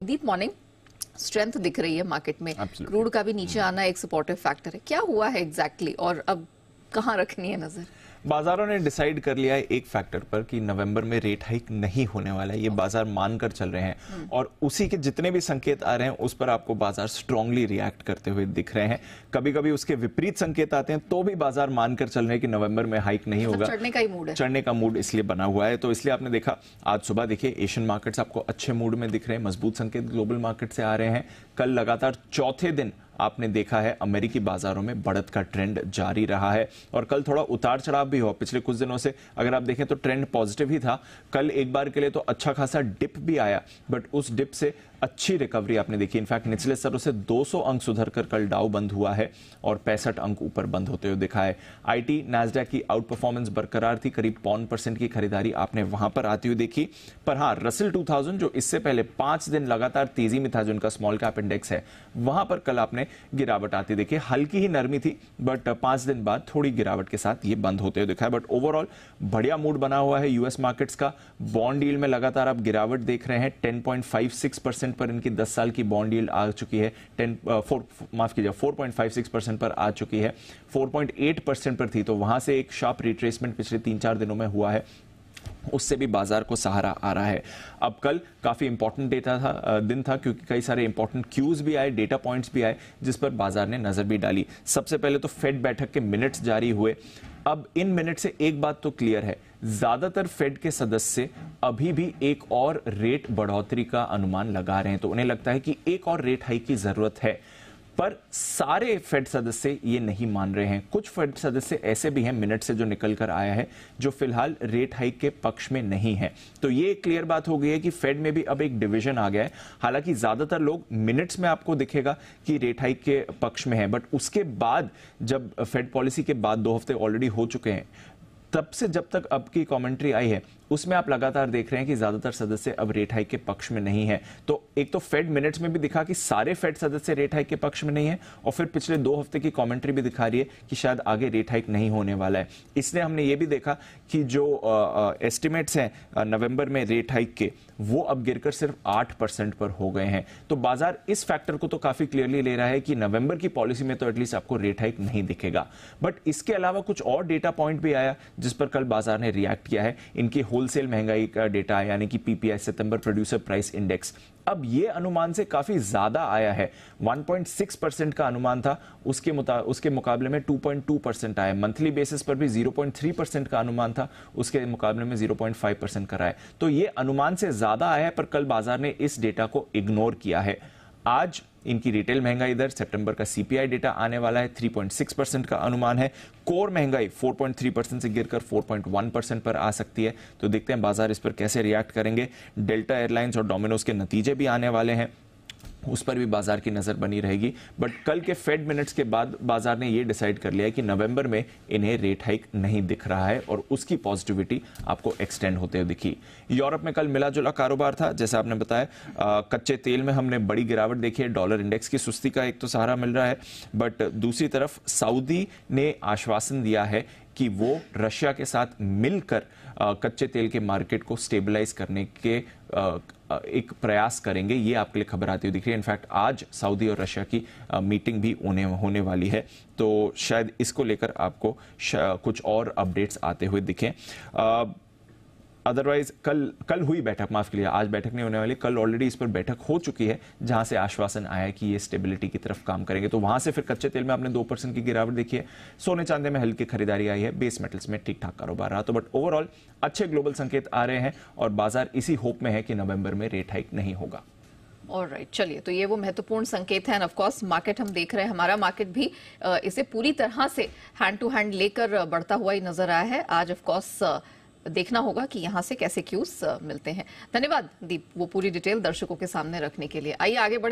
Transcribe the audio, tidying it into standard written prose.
दीप morning strength दिख रही है मार्केट में। क्रूड का भी नीचे आना एक सपोर्टिव फैक्टर है। क्या हुआ है एग्जैक्टली और अब कहां रखनी है नजर? बाजारों ने डिसाइड कर लिया है एक फैक्टर पर कि नवंबर में रेट हाइक नहीं होने वाला है। ये बाजार मानकर चल रहे हैं और उसी के जितने भी संकेत आ रहे हैं उस पर आपको बाजार स्ट्रांगली रिएक्ट करते हुए दिख रहे हैं। कभी कभी उसके विपरीत संकेत आते हैं तो भी बाजार मानकर चल रहे हैं कि नवंबर में हाइक नहीं होगा। चढ़ने का ही मूड है, चढ़ने का मूड इसलिए बना हुआ है। तो इसलिए आपने देखा आज सुबह देखिए एशियन मार्केट्स आपको अच्छे मूड में दिख रहे हैं, मजबूत संकेत ग्लोबल मार्केट से आ रहे हैं। कल लगातार चौथे दिन आपने देखा है अमेरिकी बाजारों में बढ़त का ट्रेंड जारी रहा है और कल थोड़ा उतार चढ़ाव भी हुआ। पिछले कुछ दिनों से अगर आप देखें तो ट्रेंड पॉजिटिव ही था। कल एक बार के लिए तो अच्छा खासा डिप भी आया, बट उस डिप से अच्छी रिकवरी आपने देखी। इनफैक्ट निचले स्तरों से 200 अंक सुधर कर कल डाउ बंद हुआ है और 65 अंक ऊपर बंद होते हुए दिखा है। आईटी नैस्डैक की आउट परफॉर्मेंस बरकरार थी, करीब 0.5% की खरीदारी आपने वहां पर आती हुई देखी। पर हाँ, रसेल 2000 जो इससे पहले 5 दिन लगातार तेजी में था, जो उनका स्मॉल कैप इंडेक्स है, वहां पर कल आपने गिरावट आती देखी। हल्की ही नरमी थी, बट 5 दिन बाद थोड़ी गिरावट के साथ ये बंद होते हुए दिखा है। बट ओवरऑल बढ़िया मूड बना हुआ है यूएस मार्केट्स का। बॉन्ड यील्ड में लगातार आप गिरावट देख रहे हैं। 10.56% पर इनकी 10 साल की बॉन्ड यील्ड आ चुकी है। 4.56% पर आ चुकी है। 4.8% पर थी, तो वहां से एक शार्प रिट्रेसमेंट पिछले 3-4 दिनों में हुआ है, उससे भी बाजार को सहारा आ रहा है। अब कल काफी इंपॉर्टेंट दिन था क्योंकि कई सारे इंपॉर्टेंट क्यूज भी आए, डेटा पॉइंट्स भी आए, जिस पर बाजार ने नजर भी डाली। सबसे पहले तो फेड बैठक के मिनट्स जारी हुए। अब इन मिनट से एक बात तो क्लियर है, ज्यादातर फेड के सदस्य अभी भी एक और रेट बढ़ोतरी का अनुमान लगा रहे हैं। तो उन्हें लगता है कि एक और रेट हाइक की जरूरत है, पर सारे फेड सदस्य ये नहीं मान रहे हैं। कुछ फेड सदस्य ऐसे भी हैं मिनट से जो निकल कर आया है, जो फिलहाल रेट हाइक के पक्ष में नहीं है। तो ये क्लियर बात हो गई है कि फेड में भी अब एक डिवीजन आ गया है। हालांकि ज्यादातर लोग मिनट्स में आपको दिखेगा कि रेट हाइक के पक्ष में है, बट उसके बाद जब फेड पॉलिसी के बाद 2 हफ्ते ऑलरेडी हो चुके हैं, तब से जब तक अब की कमेंट्री आई है उसमें आप लगातार देख रहे हैं कि ज्यादातर सदस्य अब रेट हाइक के पक्ष में नहीं है। तो एक तो फेड मिनट्स में भी दिखा कि सारे फेड सदस्य रेट हाइक के पक्ष में नहीं है, और फिर पिछले 2 हफ्ते की कमेंट्री भी दिखा रही है कि शायद आगे रेट हाइक नहीं होने वाला है। इसलिए हमने ये भी देखा कि जो एस्टिमेट्स हैं नवंबर में रेट हाइक के, वो अब गिरकर सिर्फ 8% पर हो गए हैं। तो बाजार इस फैक्टर को तो काफी क्लियरली ले रहा है कि नवंबर की पॉलिसी में तो एटलीस्ट आपको रेट हाइक नहीं दिखेगा। बट इसके अलावा कुछ और डेटा पॉइंट भी आया जिस पर कल बाजार ने रिएक्ट किया है। इनकी होलसेल महंगाई का डेटा यानी कि पीपीआई, सितंबर प्रोड्यूसर प्राइस इंडेक्स, अब ये अनुमान से काफी ज्यादा आया है। 1.6% का अनुमान था, उसके मुकाबले में 2.2% आया। मंथली बेसिस पर भी 0.3% का अनुमान था, उसके मुकाबले में 0.5% करा है। तो ये अनुमान से ज्यादा आया है, पर कल बाजार ने इस डेटा को इग्नोर किया है। आज इनकी रिटेल महंगाई दर, सितंबर का सीपीआई डेटा आने वाला है, 3.6% का अनुमान है। कोर महंगाई 4.3% से गिरकर 4.1% पर आ सकती है। तो देखते हैं बाजार इस पर कैसे रिएक्ट करेंगे। डेल्टा एयरलाइंस और डोमिनोज के नतीजे भी आने वाले हैं, उस पर भी बाजार की नजर बनी रहेगी। बट कल के फेड मिनट्स के बाद बाजार ने यह डिसाइड कर लिया है कि नवंबर में इन्हें रेट हाइक नहीं दिख रहा है और उसकी पॉजिटिविटी आपको एक्सटेंड होते हुए दिखी। यूरोप में कल मिला जुला कारोबार था, जैसा आपने बताया। कच्चे तेल में हमने बड़ी गिरावट देखी है, डॉलर इंडेक्स की सुस्ती का एक तो सहारा मिल रहा है, बट दूसरी तरफ सऊदी ने आश्वासन दिया है कि वो रशिया के साथ मिलकर कच्चे तेल के मार्केट को स्टेबलाइज करने के एक प्रयास करेंगे। ये आपके लिए खबर आती हुई दिख रही है। इनफैक्ट आज सऊदी और रशिया की मीटिंग भी होने वाली है, तो शायद इसको लेकर आपको कुछ और अपडेट्स आते हुए दिखें। अदरवाइज कल हुई बैठक, माफ कीजिए आज बैठक नहीं होने वाली, कल ऑलरेडी इस पर बैठक हो चुकी है जहां से आश्वासन आया कि ये स्टेबिलिटी की तरफ काम करेंगे। तो वहां से फिर कच्चे तेल में आपने 2% की गिरावट देखी है। सोने चांदी में हल्की खरीदारी आई है, बेस मेटल्स में ठीक ठाक कारोबार रहा। तो बट ओवरऑल अच्छे ग्लोबल संकेत आ रहे हैं और बाजार इसी होप में है कि नवंबर में रेट हाइक नहीं होगा। ऑलराइट, चलिए, तो ये वो महत्वपूर्ण संकेत है। ऑफ कोर्स मार्केट हम देख रहे हैं, हमारा मार्केट भी इसे पूरी तरह से हैंड टू हैंड लेकर बढ़ता हुआ ही नजर आया है। आज ऑफ कोर्स देखना होगा कि यहां से कैसे क्यूज मिलते हैं। धन्यवाद दीप, वो पूरी डिटेल दर्शकों के सामने रखने के लिए। आइए आगे बढ़े।